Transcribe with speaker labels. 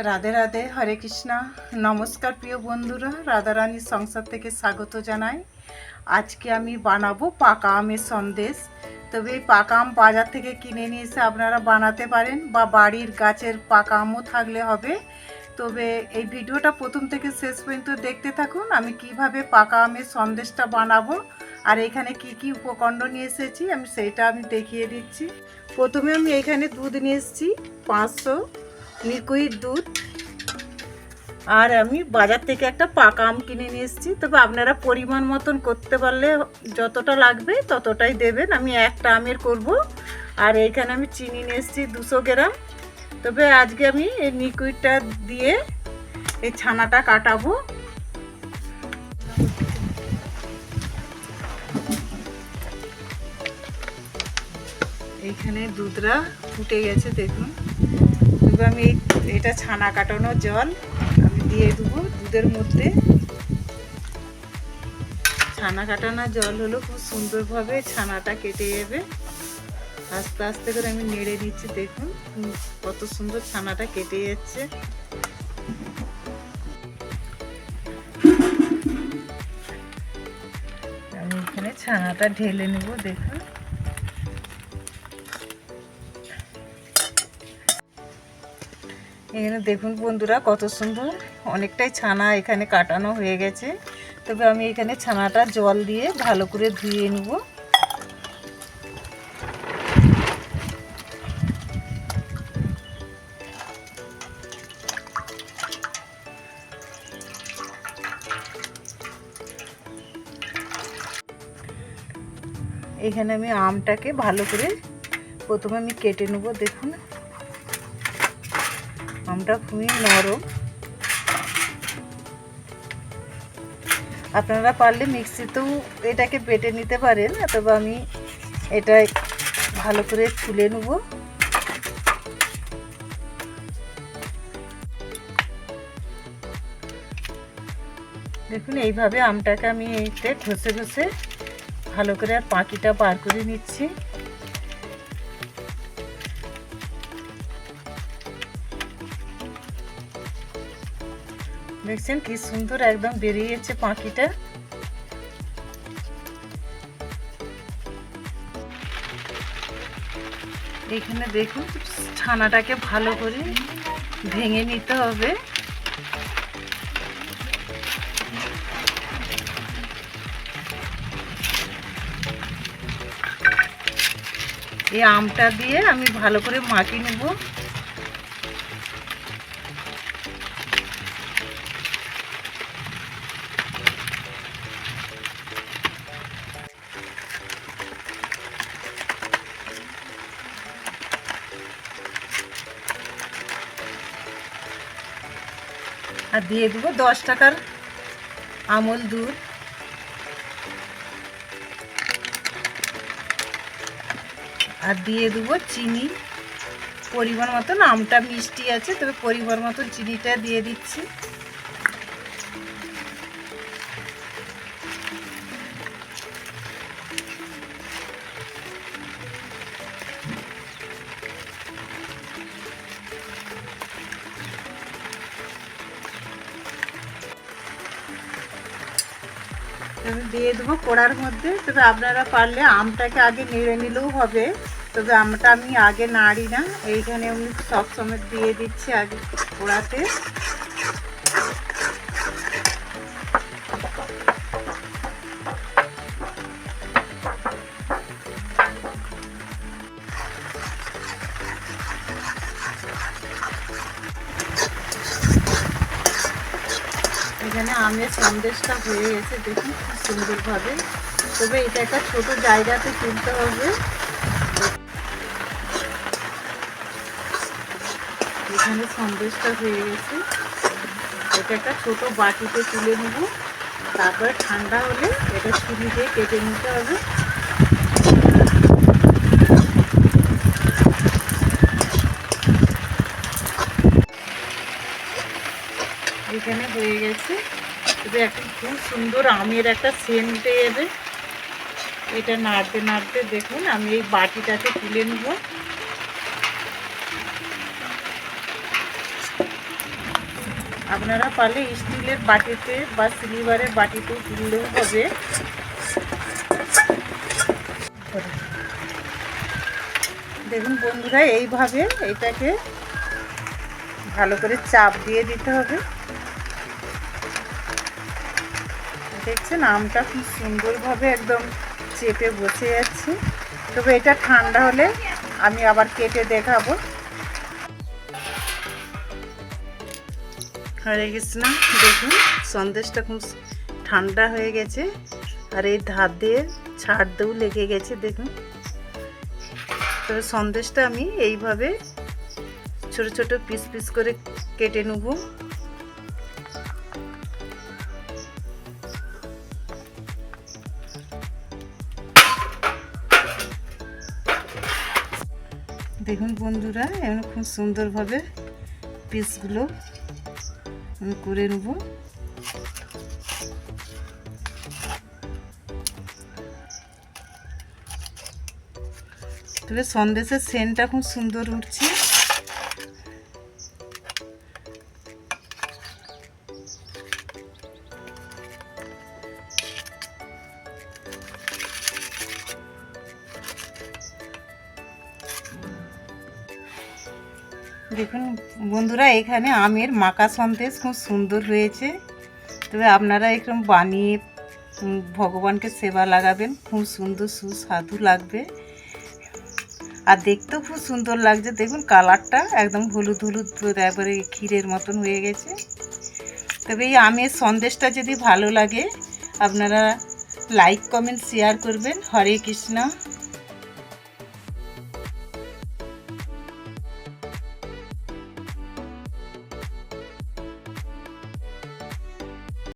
Speaker 1: রাধে রাধে, হরে কৃষ্ণা। নমস্কার প্রিয় বন্ধুরা, রাধারানীর সংসার থেকে স্বাগত জানাই। আজকে আমি বানাবো পাকা আমের সন্দেশ। তবে এই পাকা আম বাজার থেকে কিনে নিয়ে এসে আপনারা বানাতে পারেন, বা বাড়ির গাছের পাকা আমও থাকলে হবে। তবে এই ভিডিওটা প্রথম থেকে শেষ পর্যন্ত দেখতে থাকুন, আমি কিভাবে পাকা আমের সন্দেশটা বানাবো আর এখানে কি কি উপকরণ নিয়ে এসেছি আমি সেইটা দেখিয়ে দিচ্ছি। প্রথমে আমি এখানে দুধ নিয়ে এসেছি 500 লিকুইড দুধ, আর আমি বাজার থেকে একটা পাকা আম কিনে নিয়ে এসেছি। তবে আপনারা পরিমাণ মতন করতে পারলে যতটা লাগবে ততটাই দেবেন। আমি একটা আমের করব। আর এইখানে আমি চিনি নিয়ে এসেছি 200 গ্রাম। তবে আজকে আমি এই লিকুইডটা দিয়ে এই ছানাটা কাটাবো। এইখানে দুধটা ফুটে গেছে দেখুন। তবে আমি এটা ছানা কাটানো জল আমি দিয়ে দেবো দুধের মধ্যে। ছানা কাটানো জল হলো খুব সুন্দরভাবে ছানাটা কেটে যাবে। আস্তে আস্তে করে আমি নেড়ে দিচ্ছি, দেখুন কত সুন্দর ছানাটা কেটে যাচ্ছে। আমি এখানে ছানাটা ঢেলে নেব, দেখুন। এখানে দেখুন বন্ধুরা কত সুন্দর, অনেকটাই ছানা এখানে কাটানো হয়ে গেছে। তবে আমি এখানে ছানাটা জল দিয়ে ভালো করে ধুয়ে নেব। এখানে আমি আমটাকে ভালো করে প্রথমে আমি কেটে নেব, দেখুন আমটা খুবই নরম। আপনারা পারলে মিক্সিতেও এটাকে বেটে নিতে পারেন, তবে আমি এটা ভালো করে তুলে নেব। দেখুন এইভাবে আমটাকে আমি এইতে ঘষে ঘষে ভালো করে আর পাখিটা বার করে নিচ্ছি। দেখছেন কি সুন্দর একদম বেরিয়ে যাচ্ছে পাখিটা। এখানে দেখুন ছানাটাকে ভালো করে ভেঙে নিতে হবে। এই আমটা দিয়ে আমি ভালো করে মাখিয়ে নেব। আর দিয়ে দেবো 10 টাকার আমুল দুধ। আর দিয়ে দেবো চিনি পরিমাণ মতন। আমটা মিষ্টি আছে, তবে পরিমাণ মতন চিনিটা দিয়ে দিচ্ছি। আমি দিয়ে দেবো কড়ার মধ্যে। তবে আপনারা পারলে আমটাকে আগে নেড়ে নিলেও হবে, তবে আমটা আমি আগে নাড়ি না। এইখানে আমি সব সময় দিয়ে দিচ্ছি আগে কড়াতে। এখানে আমের সন্দেশটা হয়ে গেছে দেখুন খুব সুন্দরভাবে। তবে এটা একটা ছোট জায়গাতে তুলতে হবে। এখানে সন্দেশটা হয়ে গেছে, এটা একটা ছোট বাটিতে তুলে নেব। তারপরে ঠান্ডা হলে এটা ছুরি দিয়ে কেটে নিতে হবে। এখানে হয়ে গেছে। তবে একটা খুব সুন্দর আমের একটা সেন্ট যাবে। এটা নাড়তে নাড়তে দেখুন আমি এই বাটিটাকে তুলে নেব। আপনারা পারলে স্টিলের বাটিতে বা সিলভারের বাটিতে কিনলেও হবে। দেখুন বন্ধুরা, এইভাবে এটাকে ভালো করে চাপ দিয়ে দিতে হবে। দেখছেন আমটা খুব সুন্দরভাবে একদম চেপে বসে যাচ্ছে। তবে এটা ঠান্ডা হলে আমি আবার কেটে দেখাবো। হরে কৃষ্ণ। দেখুন সন্দেশটা খুব ঠান্ডা হয়ে গেছে, আর এই ধার দিয়ে ছাড়তেও লেগে গেছে। দেখুন, তবে সন্দেশটা আমি এইভাবে ছোট ছোট পিস পিস করে কেটে নেব। দেখুন বন্ধুরা, এখন খুব সুন্দরভাবে পিসগুলো আমি করে নেব। তবে সন্দেশের সেন্টটা খুব সুন্দর উঠছে। দেখুন বন্ধুরা, এখানে আমের মাকা সন্দেশ খুব সুন্দর হয়েছে। তবে আপনারা এরকম বানিয়ে ভগবানকে সেবা লাগাবেন, খুব সুন্দর সুস্বাদু লাগবে, আর দেখতেও খুব সুন্দর লাগছে। দেখুন কালারটা একদম হলুদ হলুদ একবারে ক্ষীরের মতন হয়ে গেছে। তবে এই আমের সন্দেশটা যদি ভালো লাগে আপনারা লাইক কমেন্ট শেয়ার করবেন। হরে কৃষ্ণ।